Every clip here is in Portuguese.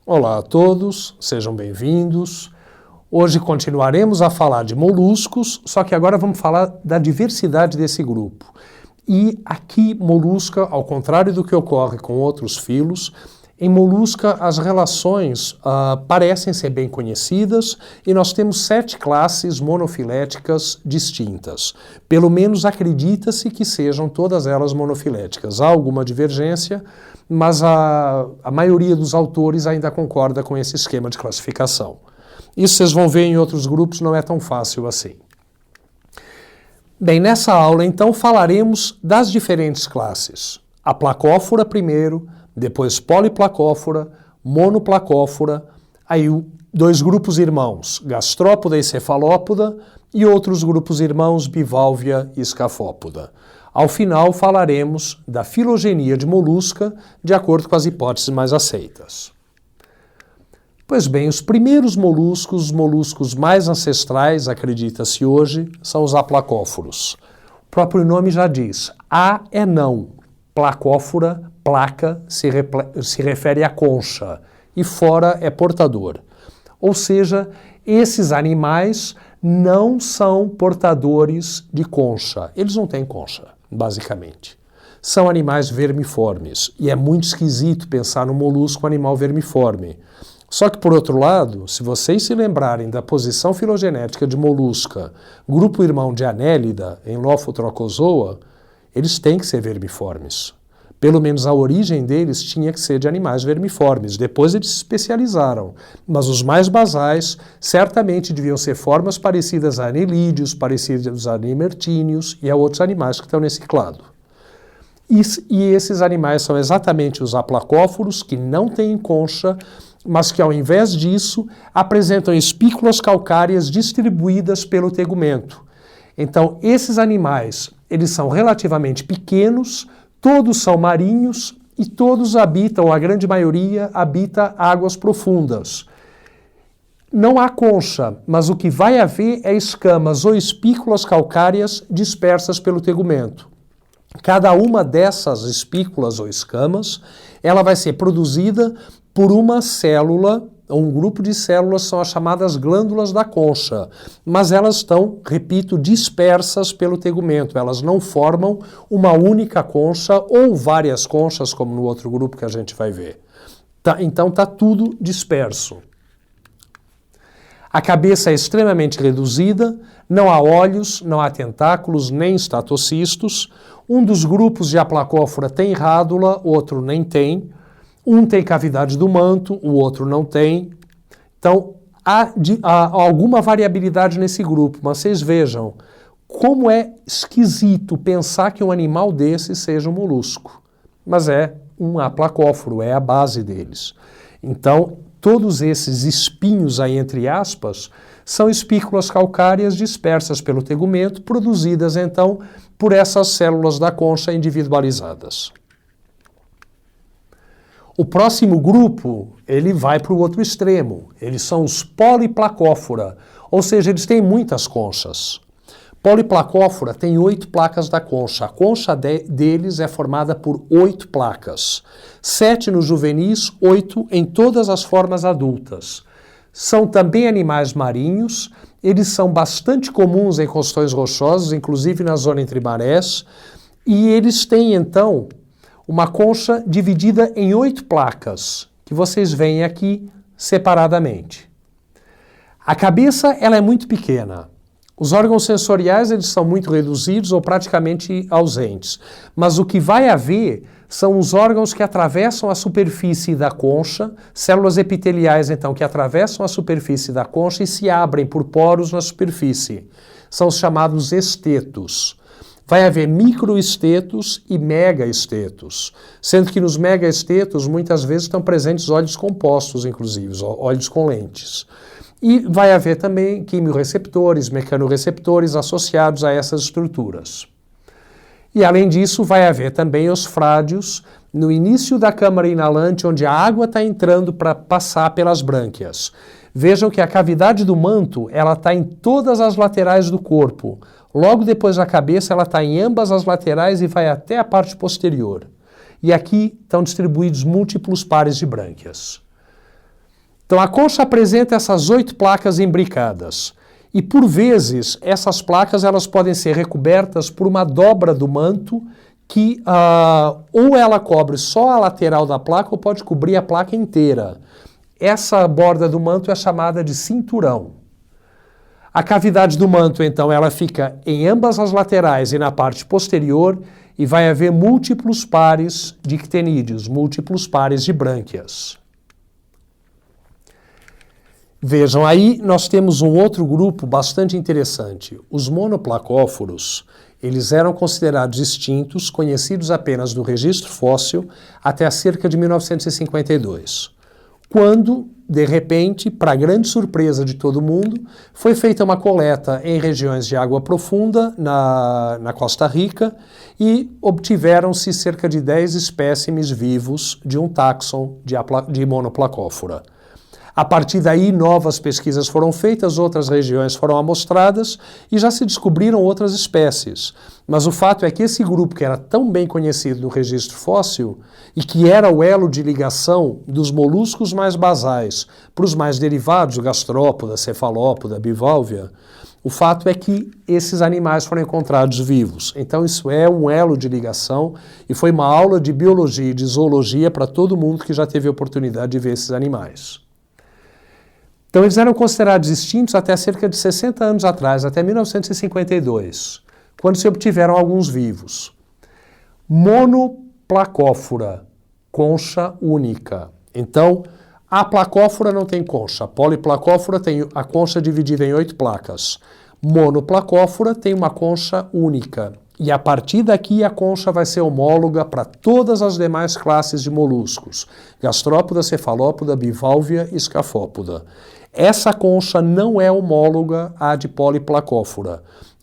Olá a todos, sejam bem-vindos. Hoje continuaremos a falar de moluscos, só que agora vamos falar da diversidade desse grupo. E aqui, molusca, ao contrário do que ocorre com outros filos, em molusca as relações parecem ser bem conhecidas e nós temos 7 classes monofiléticas distintas. Pelo menos acredita-se que sejam todas elas monofiléticas. Há alguma divergência, mas a maioria dos autores ainda concorda com esse esquema de classificação. Isso vocês vão ver em outros grupos, não é tão fácil assim. Bem, nessa aula então falaremos das diferentes classes. A placófora primeiro, depois poliplacófora, monoplacófora, aí 2 grupos irmãos, gastrópoda e cefalópoda, e outros grupos irmãos, biválvia e escafópoda. Ao final falaremos da filogenia de molusca, de acordo com as hipóteses mais aceitas. Pois bem, os primeiros moluscos, os moluscos mais ancestrais, acredita-se hoje, são os aplacóforos. O próprio nome já diz, A é não, placófora, placa, se refere à concha, e fora é portador. Ou seja, esses animais não são portadores de concha, eles não têm concha, basicamente. São animais vermiformes, e é muito esquisito pensar no molusco animal vermiforme. Só que, por outro lado, se vocês se lembrarem da posição filogenética de molusca, grupo irmão de Anélida, em Lophotrochozoa, eles têm que ser vermiformes. Pelo menos a origem deles tinha que ser de animais vermiformes. Depois eles se especializaram. Mas os mais basais certamente deviam ser formas parecidas a anelídeos, parecidas a nemertíneos e a outros animais que estão nesse clado. E esses animais são exatamente os aplacóforos, que não têm concha, mas que ao invés disso apresentam espículas calcárias distribuídas pelo tegumento. Então esses animais, eles são relativamente pequenos, todos são marinhos e todos habitam, a grande maioria habita águas profundas. Não há concha, mas o que vai haver é escamas ou espículas calcárias dispersas pelo tegumento. Cada uma dessas espículas ou escamas, ela vai ser produzida por uma célula, um grupo de células são as chamadas glândulas da concha, mas elas estão, repito, dispersas pelo tegumento, elas não formam uma única concha ou várias conchas, como no outro grupo que a gente vai ver. Então está tudo disperso. A cabeça é extremamente reduzida, não há olhos, não há tentáculos, nem estatocistos. Um dos grupos de aplacófora tem rádula, outro nem tem. Um tem cavidade do manto, o outro não tem. Então, há alguma variabilidade nesse grupo, mas vocês vejam como é esquisito pensar que um animal desse seja um molusco. Mas é um aplacóforo, é a base deles. Então, todos esses espinhos aí, entre aspas, são espículas calcárias dispersas pelo tegumento, produzidas, então, por essas células da concha individualizadas. O próximo grupo, ele vai para o outro extremo. Eles são os poliplacófora, ou seja, eles têm muitas conchas. Poliplacófora tem 8 placas da concha. A concha deles é formada por 8 placas. 7 nos juvenis, 8 em todas as formas adultas. São também animais marinhos, eles são bastante comuns em costões rochosos, inclusive na zona entre marés, e eles têm, então, uma concha dividida em 8 placas, que vocês veem aqui separadamente. A cabeça ela é muito pequena. Os órgãos sensoriais eles são muito reduzidos ou praticamente ausentes. Mas o que vai haver são os órgãos que atravessam a superfície da concha, células epiteliais, então, que atravessam a superfície da concha e se abrem por poros na superfície. São os chamados estetos. Vai haver microestetos e megaestetos, sendo que nos megaestetos muitas vezes estão presentes óleos compostos, inclusive, óleos com lentes. E vai haver também quimiorreceptores, mecanorreceptores associados a essas estruturas. E além disso vai haver também os frádios no início da câmara inalante, onde a água está entrando para passar pelas brânquias. Vejam que a cavidade do manto ela está em todas as laterais do corpo. Logo depois da cabeça, ela está em ambas as laterais e vai até a parte posterior. E aqui estão distribuídos múltiplos pares de brânquias. Então a concha apresenta essas 8 placas imbricadas. E por vezes essas placas elas podem ser recobertas por uma dobra do manto que ou ela cobre só a lateral da placa ou pode cobrir a placa inteira. Essa borda do manto é chamada de cinturão. A cavidade do manto, então, ela fica em ambas as laterais e na parte posterior e vai haver múltiplos pares de ctenídeos, múltiplos pares de brânquias. Vejam, aí nós temos um outro grupo bastante interessante. Os monoplacóforos, eles eram considerados extintos, conhecidos apenas no registro fóssil, até cerca de 1952. Quando, de repente, para grande surpresa de todo mundo, foi feita uma coleta em regiões de água profunda na Costa Rica e obtiveram-se cerca de 10 espécimes vivos de um táxon de monoplacófora. A partir daí, novas pesquisas foram feitas, outras regiões foram amostradas e já se descobriram outras espécies. Mas o fato é que esse grupo, que era tão bem conhecido no registro fóssil e que era o elo de ligação dos moluscos mais basais para os mais derivados, o gastrópoda, cefalópoda, bivalvia, o fato é que esses animais foram encontrados vivos. Então isso é um elo de ligação e foi uma aula de biologia e de zoologia para todo mundo que já teve a oportunidade de ver esses animais. Então eles eram considerados extintos até cerca de 60 anos atrás, até 1952, quando se obtiveram alguns vivos. Monoplacófora, concha única. Então, a placófora não tem concha, a poliplacófora tem a concha dividida em 8 placas. Monoplacófora tem uma concha única. E a partir daqui a concha vai ser homóloga para todas as demais classes de moluscos, gastrópoda, cefalópoda, bivalvia e escafópoda. Essa concha não é homóloga à de poliplacófora,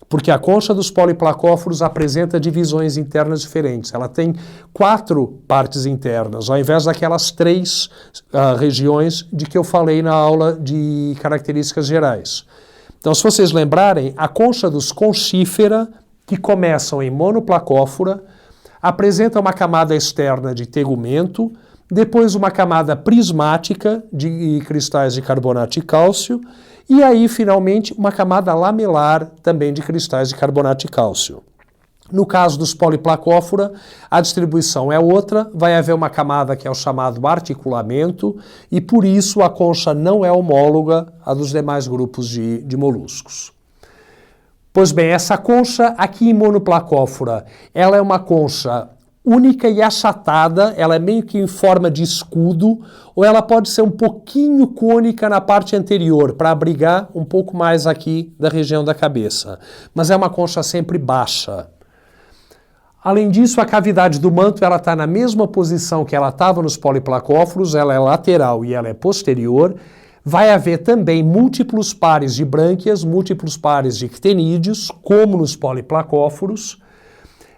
porque a concha dos poliplacóforos apresenta divisões internas diferentes. Ela tem 4 partes internas, ao invés daquelas 3 regiões de que eu falei na aula de características gerais. Então, se vocês lembrarem, a concha dos conchífera, que começam em monoplacófora, apresenta uma camada externa de tegumento, depois uma camada prismática de cristais de carbonato de cálcio e aí, finalmente, uma camada lamelar também de cristais de carbonato de cálcio. No caso dos poliplacófora, a distribuição é outra, vai haver uma camada que é o chamado articulamento e, por isso, a concha não é homóloga à dos demais grupos de moluscos. Pois bem, essa concha aqui em monoplacófora, ela é uma concha única e achatada, ela é meio que em forma de escudo, ou ela pode ser um pouquinho cônica na parte anterior, para abrigar um pouco mais aqui da região da cabeça. Mas é uma concha sempre baixa. Além disso, a cavidade do manto ela está na mesma posição que ela estava nos poliplacóforos, ela é lateral e ela é posterior. Vai haver também múltiplos pares de brânquias, múltiplos pares de ctenídeos, como nos poliplacóforos.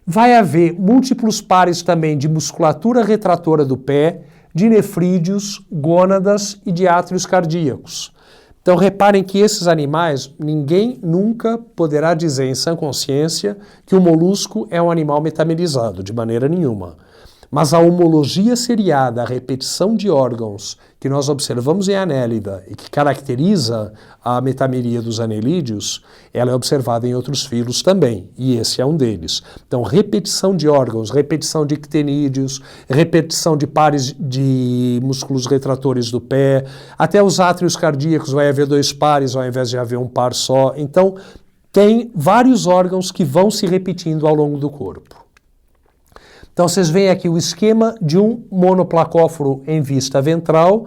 Vai haver múltiplos pares também de musculatura retratora do pé, de nefrídeos, gônadas e de átrios cardíacos. Então reparem que esses animais, ninguém nunca poderá dizer em sã consciência que o molusco é um animal metamerizado, de maneira nenhuma. Mas a homologia seriada, a repetição de órgãos que nós observamos em Anélida e que caracteriza a metameria dos anelídeos, ela é observada em outros filos também, e esse é um deles. Então, repetição de órgãos, repetição de ctenídeos, repetição de pares de músculos retratores do pé, até os átrios cardíacos vai haver 2 pares ao invés de haver um par só. Então, tem vários órgãos que vão se repetindo ao longo do corpo. Então vocês veem aqui o esquema de um monoplacóforo em vista ventral.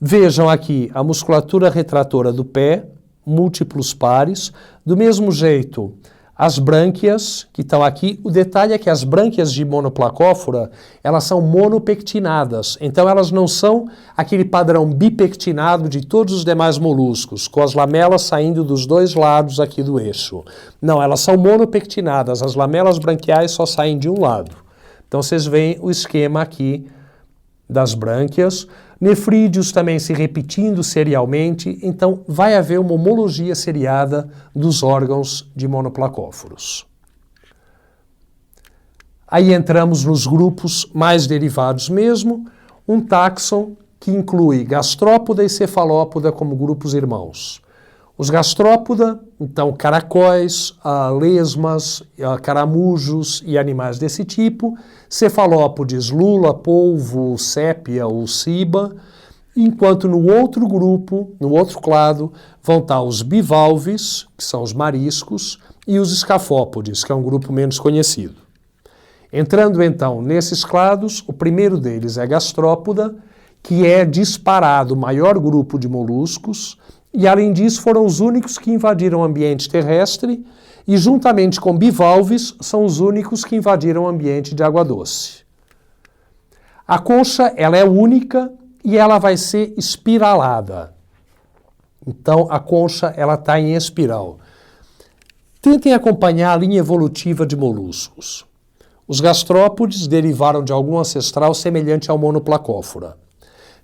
Vejam aqui a musculatura retratora do pé, múltiplos pares. Do mesmo jeito, as brânquias que estão aqui. O detalhe é que as brânquias de monoplacófora, elas são monopectinadas. Então elas não são aquele padrão bipectinado de todos os demais moluscos, com as lamelas saindo dos 2 lados aqui do eixo. Não, elas são monopectinadas. As lamelas branquiais só saem de um lado. Então vocês veem o esquema aqui das brânquias, nefrídeos também se repetindo serialmente, então vai haver uma homologia seriada dos órgãos de monoplacóforos. Aí entramos nos grupos mais derivados mesmo, um táxon que inclui gastrópoda e cefalópoda como grupos irmãos. Os gastrópoda, então caracóis, lesmas, caramujos e animais desse tipo. Cefalópodes, lula, polvo, sépia ou ciba. Enquanto no outro grupo, no outro clado, vão estar os bivalves, que são os mariscos, e os escafópodes, que é um grupo menos conhecido. Entrando então nesses clados, o primeiro deles é gastrópoda, que é disparado o maior grupo de moluscos, e além disso foram os únicos que invadiram o ambiente terrestre, e juntamente com bivalves são os únicos que invadiram o ambiente de água doce. A concha, ela é única e ela vai ser espiralada. Então a concha, ela está em espiral. Tentem acompanhar a linha evolutiva de moluscos. Os gastrópodes derivaram de algum ancestral semelhante ao monoplacófora.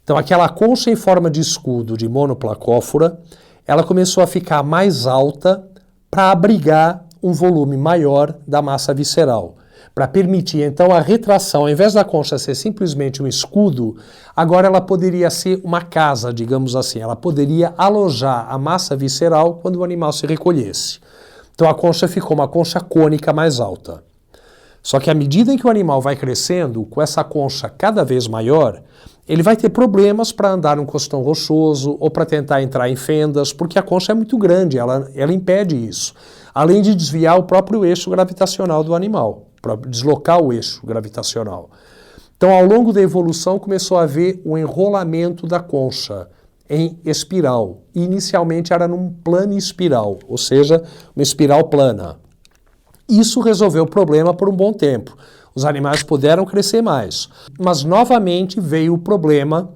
Então aquela concha em forma de escudo de monoplacófora, ela começou a ficar mais alta para abrigar um volume maior da massa visceral, para permitir então a retração. Ao invés da concha ser simplesmente um escudo, agora ela poderia ser uma casa, digamos assim. Ela poderia alojar a massa visceral quando o animal se recolhesse. Então a concha ficou uma concha cônica mais alta. Só que à medida em que o animal vai crescendo, com essa concha cada vez maior, ele vai ter problemas para andar num costão rochoso ou para tentar entrar em fendas, porque a concha é muito grande, ela impede isso. Além de desviar o próprio eixo gravitacional do animal, para deslocar o eixo gravitacional. Então, ao longo da evolução, começou a haver o enrolamento da concha em espiral. E inicialmente era num plano espiral, ou seja, uma espiral plana. Isso resolveu o problema por um bom tempo. Os animais puderam crescer mais. Mas novamente veio o problema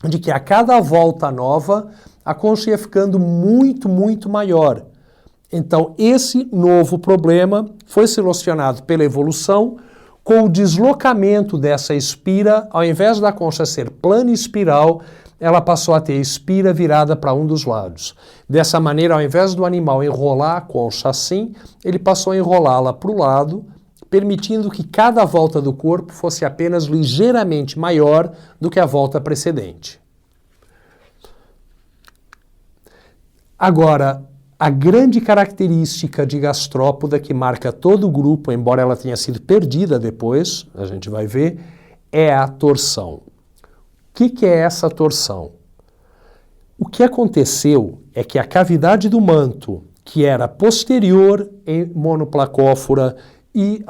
de que a cada volta nova, a concha ia ficando muito, muito maior. Então esse novo problema foi solucionado pela evolução com o deslocamento dessa espira. Ao invés da concha ser plana e espiral, ela passou a ter espira virada para um dos lados. Dessa maneira, ao invés do animal enrolar a concha assim, ele passou a enrolá-la para o lado, permitindo que cada volta do corpo fosse apenas ligeiramente maior do que a volta precedente. Agora, a grande característica de gastrópoda que marca todo o grupo, embora ela tenha sido perdida depois, a gente vai ver, é a torção. O que é essa torção? O que aconteceu é que a cavidade do manto, que era posterior em monoplacófora e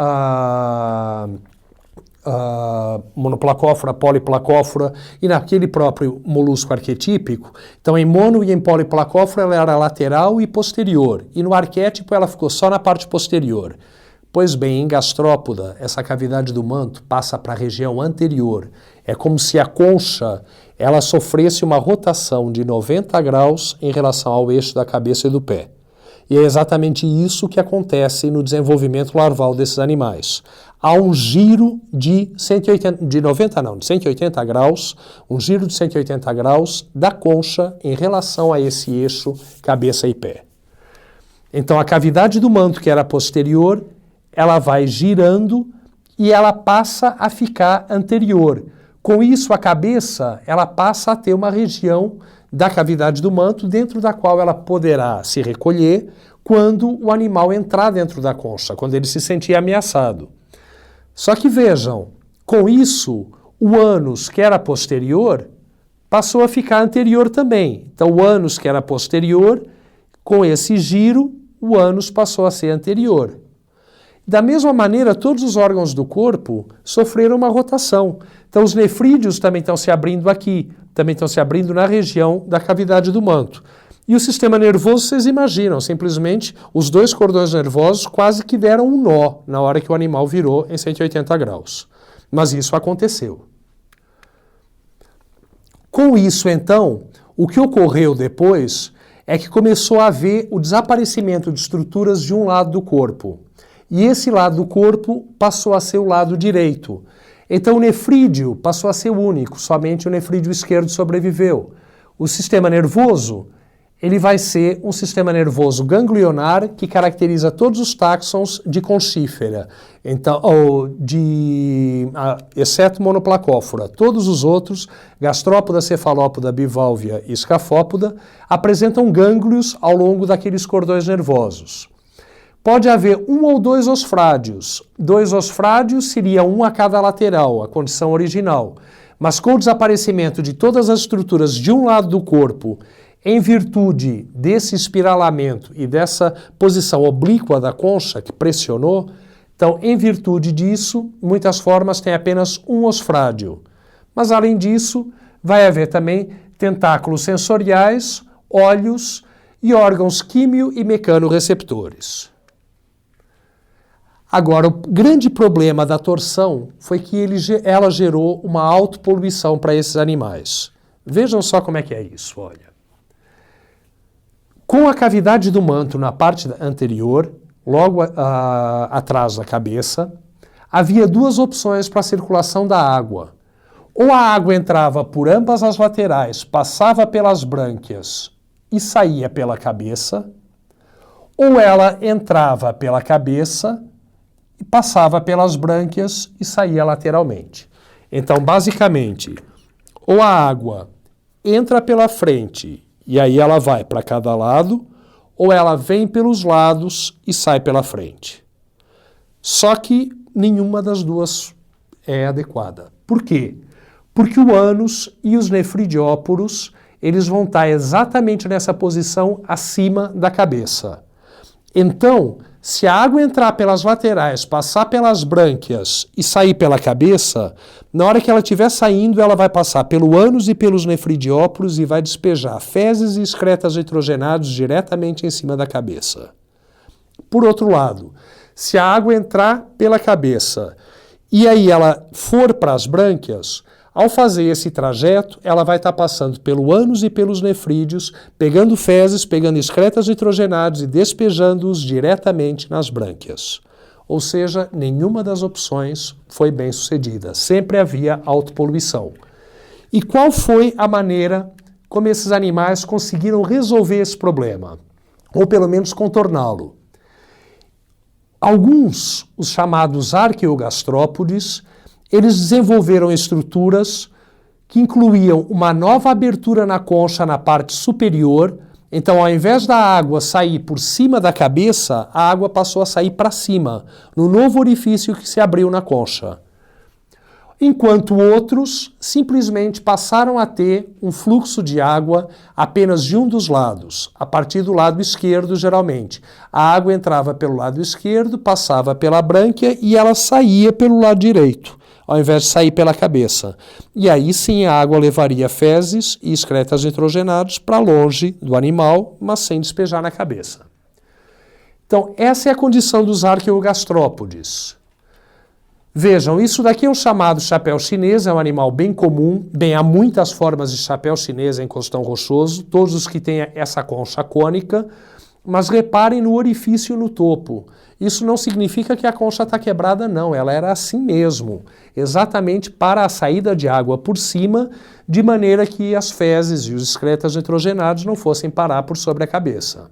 monoplacófora, poliplacófora e naquele próprio molusco arquetípico, então em mono e em poliplacófora ela era lateral e posterior, e no arquétipo ela ficou só na parte posterior. Pois bem, em gastrópoda, essa cavidade do manto passa para a região anterior. É como se a concha ela sofresse uma rotação de 90 graus em relação ao eixo da cabeça e do pé. E é exatamente isso que acontece no desenvolvimento larval desses animais. Há um giro de 180 graus, um giro de 180 graus da concha em relação a esse eixo cabeça e pé. Então a cavidade do manto, que era posterior, ela vai girando e ela passa a ficar anterior. Com isso, a cabeça ela passa a ter uma região da cavidade do manto dentro da qual ela poderá se recolher quando o animal entrar dentro da concha, quando ele se sentir ameaçado. Só que vejam, com isso, o ânus, que era posterior, passou a ficar anterior também. Então, o ânus, que era posterior, com esse giro, o ânus passou a ser anterior. Da mesma maneira, todos os órgãos do corpo sofreram uma rotação. Então, os nefrídeos também estão se abrindo aqui, também estão se abrindo na região da cavidade do manto. E o sistema nervoso, vocês imaginam, simplesmente os dois cordões nervosos quase que deram um nó na hora que o animal virou em 180 graus. Mas isso aconteceu. Com isso, então, o que ocorreu depois é que começou a haver o desaparecimento de estruturas de um lado do corpo. E esse lado do corpo passou a ser o lado direito. Então o nefrídeo passou a ser o único, somente o nefrídeo esquerdo sobreviveu. O sistema nervoso, ele vai ser um sistema nervoso ganglionar que caracteriza todos os táxons de Conchifera, então, exceto Monoplacófora. Todos os outros, Gastrópoda, Cefalópoda, Bivalvia e Escafópoda, apresentam gânglios ao longo daqueles cordões nervosos. Pode haver um ou dois osfrádios. 2 osfrádios seria um a cada lateral, a condição original. Mas com o desaparecimento de todas as estruturas de um lado do corpo, em virtude desse espiralamento e dessa posição oblíqua da concha que pressionou, então, em virtude disso, muitas formas têm apenas um osfrádio. Mas, além disso, vai haver também tentáculos sensoriais, olhos e órgãos químio e mecanorreceptores. Agora, o grande problema da torção foi que ela gerou uma autopoluição para esses animais. Vejam só como é que é isso, olha. Com a cavidade do manto na parte anterior, logo atrás da cabeça, havia 2 opções para a circulação da água. Ou a água entrava por ambas as laterais, passava pelas brânquias e saía pela cabeça, ou ela entrava pela cabeça e passava pelas brânquias e saía lateralmente. Então, basicamente, ou a água entra pela frente e aí ela vai para cada lado, ou ela vem pelos lados e sai pela frente. Só que nenhuma das duas é adequada. Por quê? Porque o ânus e os nefridióporos, eles vão estar exatamente nessa posição acima da cabeça. Então, se a água entrar pelas laterais, passar pelas brânquias e sair pela cabeça, na hora que ela estiver saindo, ela vai passar pelo ânus e pelos nefridióporos e vai despejar fezes e excretas nitrogenados diretamente em cima da cabeça. Por outro lado, se a água entrar pela cabeça e aí ela for para as brânquias, ao fazer esse trajeto, ela vai estar passando pelo ânus e pelos nefrídeos, pegando fezes, pegando excretas nitrogenados e despejando-os diretamente nas brânquias. Ou seja, nenhuma das opções foi bem sucedida. Sempre havia autopoluição. E qual foi a maneira como esses animais conseguiram resolver esse problema? Ou pelo menos contorná-lo? Alguns, os chamados arqueogastrópodes, eles desenvolveram estruturas que incluíam uma nova abertura na concha na parte superior. Então, ao invés da água sair por cima da cabeça, a água passou a sair para cima, no novo orifício que se abriu na concha. Enquanto outros simplesmente passaram a ter um fluxo de água apenas de um dos lados, a partir do lado esquerdo, geralmente. A água entrava pelo lado esquerdo, passava pela brânquia e ela saía pelo lado direito, ao invés de sair pela cabeça. E aí sim a água levaria fezes e excretas nitrogenados para longe do animal, mas sem despejar na cabeça. Então, essa é a condição dos arqueogastrópodes. Vejam, isso daqui é um chamado chapéu chinês, é um animal bem comum. Bem, há muitas formas de chapéu chinês em costão rochoso, todos os que têm essa concha cônica, mas reparem no orifício no topo. Isso não significa que a concha está quebrada, não. Ela era assim mesmo, exatamente para a saída de água por cima, de maneira que as fezes e os excretas nitrogenados não fossem parar por sobre a cabeça.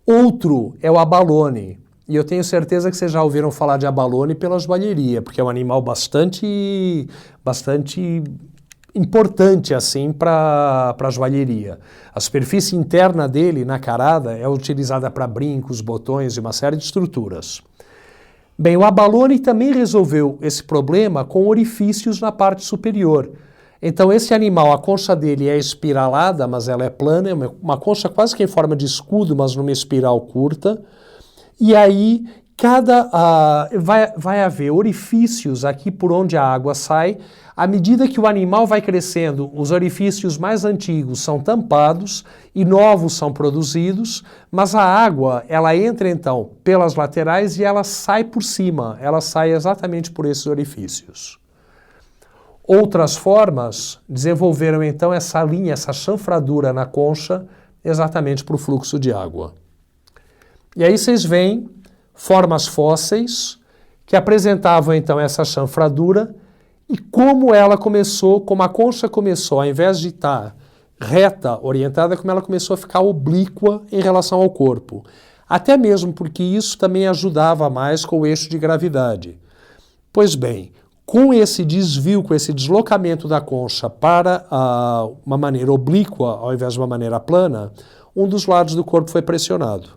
Outro é o abalone. E eu tenho certeza que vocês já ouviram falar de abalone pela joalheria, porque é um animal bastante importante assim para a joalheria. A superfície interna dele, na carada, é utilizada para brincos, botões e uma série de estruturas. Bem, o abalone também resolveu esse problema com orifícios na parte superior. Então esse animal, a concha dele é espiralada, mas ela é plana, é uma concha quase que em forma de escudo, mas numa espiral curta. E aí vai haver orifícios aqui por onde a água sai. À medida que o animal vai crescendo, os orifícios mais antigos são tampados e novos são produzidos, mas a água, ela entra então pelas laterais e ela sai por cima, ela sai exatamente por esses orifícios. Outras formas desenvolveram então essa linha, essa chanfradura na concha, exatamente para o fluxo de água. E aí vocês veem formas fósseis que apresentavam então essa chanfradura e como ela começou, como a concha começou, ao invés de estar reta, orientada, como ela começou a ficar oblíqua em relação ao corpo. Até mesmo porque isso também ajudava mais com o eixo de gravidade. Pois bem, com esse desvio, com esse deslocamento da concha para uma maneira oblíqua ao invés de uma maneira plana, um dos lados do corpo foi pressionado.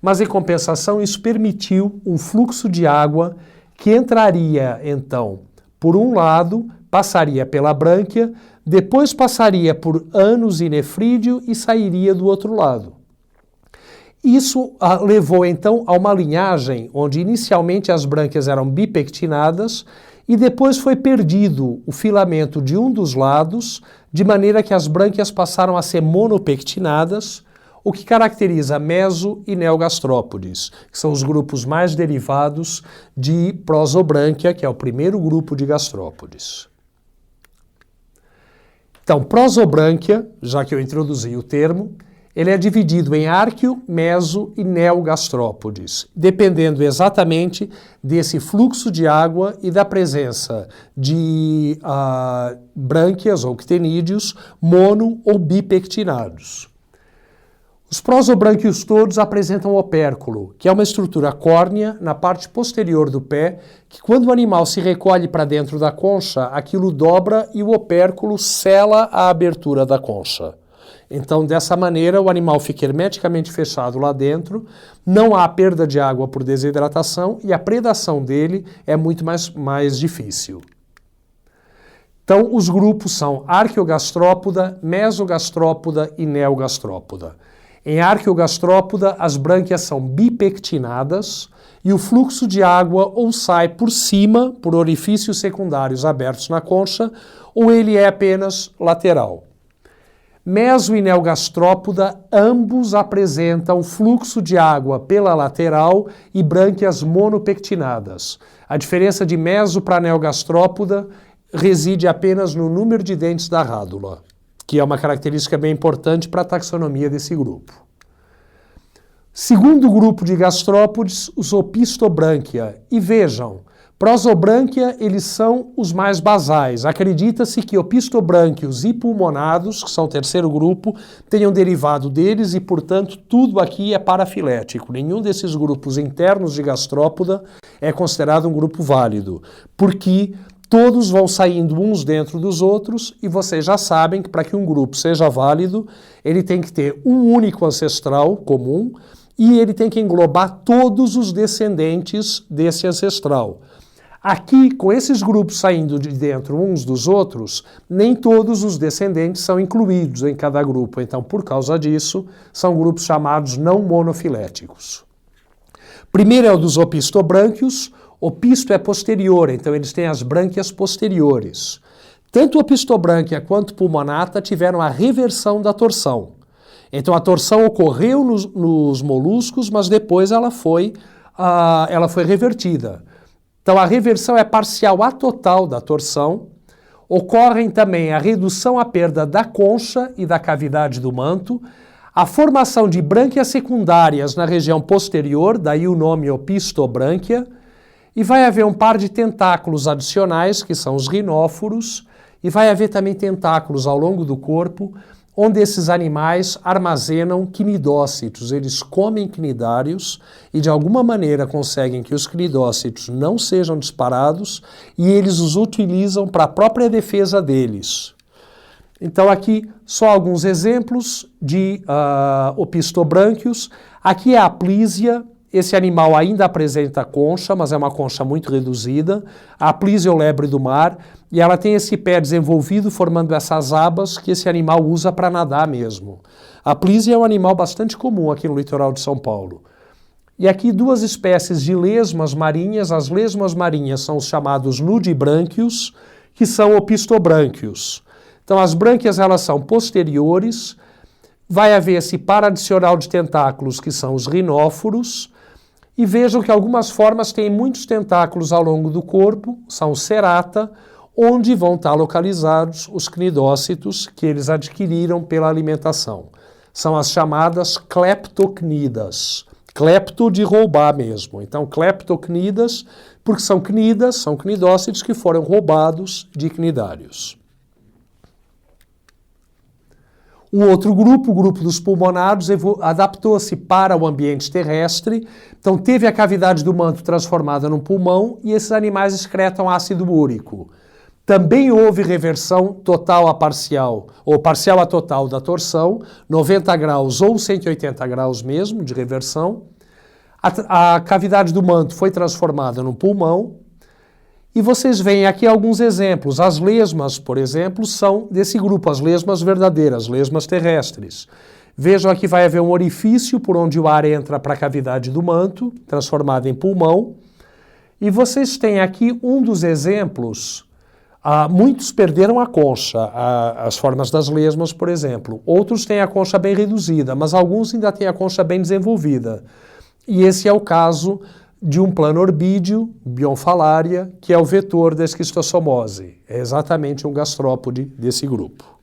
Mas, em compensação, isso permitiu um fluxo de água que entraria, então, por um lado, passaria pela brânquia, depois passaria por ânus e nefrídeo e sairia do outro lado. Isso levou, então, a uma linhagem onde inicialmente as brânquias eram bipectinadas e depois foi perdido o filamento de um dos lados, de maneira que as brânquias passaram a ser monopectinadas, o que caracteriza meso e neogastrópodes, que são os grupos mais derivados de prosobrânquia, que é o primeiro grupo de gastrópodes. Então, prosobrânquia, já que eu introduzi o termo, ele é dividido em árqueo, meso e neogastrópodes, dependendo exatamente desse fluxo de água e da presença de brânquias ou ctenídeos mono ou bipectinados. Os prosobrânquios todos apresentam o opérculo, que é uma estrutura córnea na parte posterior do pé, que quando o animal se recolhe para dentro da concha, aquilo dobra e o opérculo sela a abertura da concha. Então, dessa maneira, o animal fica hermeticamente fechado lá dentro, não há perda de água por desidratação e a predação dele é muito mais difícil. Então, os grupos são arqueogastrópoda, mesogastrópoda e neogastrópoda. Em arqueogastrópoda, as brânquias são bipectinadas e o fluxo de água ou sai por cima, por orifícios secundários abertos na concha, ou ele é apenas lateral. Meso e neogastrópoda, ambos apresentam fluxo de água pela lateral e brânquias monopectinadas. A diferença de meso para neogastrópoda reside apenas no número de dentes da rádula, que é uma característica bem importante para a taxonomia desse grupo. Segundo grupo de gastrópodes, os opistobrânquia. E vejam, prosobrânquia, eles são os mais basais. Acredita-se que opistobrânquios e pulmonados, que são o terceiro grupo, tenham derivado deles e, portanto, tudo aqui é parafilético. Nenhum desses grupos internos de gastrópoda é considerado um grupo válido, porque todos vão saindo uns dentro dos outros e vocês já sabem que para que um grupo seja válido, ele tem que ter um único ancestral comum e ele tem que englobar todos os descendentes desse ancestral. Aqui, com esses grupos saindo de dentro uns dos outros, nem todos os descendentes são incluídos em cada grupo. Então, por causa disso, são grupos chamados não monofiléticos. Primeiro é o dos opistobrânquios. Opisto é posterior, então eles têm as brânquias posteriores. Tanto opistobrânquia quanto pulmonata tiveram a reversão da torção. Então a torção ocorreu nos moluscos, mas depois ela foi revertida. Então a reversão é parcial a total da torção. Ocorrem também a redução à perda da concha e da cavidade do manto, a formação de brânquias secundárias na região posterior, daí o nome opistobrânquia, e vai haver um par de tentáculos adicionais, que são os rinóforos, e vai haver também tentáculos ao longo do corpo, onde esses animais armazenam cnidócitos. Eles comem cnidários e de alguma maneira conseguem que os cnidócitos não sejam disparados e eles os utilizam para a própria defesa deles. Então aqui só alguns exemplos de opistobrânquios. Aqui é a Plísia. Esse animal ainda apresenta concha, mas é uma concha muito reduzida. A Plísia é o lebre do mar e ela tem esse pé desenvolvido formando essas abas que esse animal usa para nadar mesmo. A Plísia é um animal bastante comum aqui no litoral de São Paulo. E aqui duas espécies de lesmas marinhas. As lesmas marinhas são os chamados nudibrânquios, que são opistobrânquios. Então as brânquias elas são posteriores. Vai haver esse par adicional de tentáculos que são os rinóforos. E vejam que algumas formas têm muitos tentáculos ao longo do corpo, são cerata, onde vão estar localizados os cnidócitos que eles adquiriram pela alimentação. São as chamadas cleptocnidas. Clepto de roubar mesmo. Então, cleptocnidas, porque são cnidas, são cnidócitos que foram roubados de cnidários. O outro grupo, o grupo dos pulmonados, adaptou-se para o ambiente terrestre, então teve a cavidade do manto transformada num pulmão e esses animais excretam ácido úrico. Também houve reversão total a parcial, ou parcial a total da torção, 90 graus ou 180 graus mesmo de reversão. A cavidade do manto foi transformada num pulmão. E vocês veem aqui alguns exemplos. As lesmas, por exemplo, são desse grupo, as lesmas verdadeiras, lesmas terrestres. Vejam aqui vai haver um orifício por onde o ar entra para a cavidade do manto, transformado em pulmão. E vocês têm aqui um dos exemplos. Muitos perderam a concha, as formas das lesmas, por exemplo. Outros têm a concha bem reduzida, mas alguns ainda têm a concha bem desenvolvida. E esse é o caso de um plano orbídeo, Bionfalaria, que é o vetor da esquistossomose. É exatamente um gastrópode desse grupo.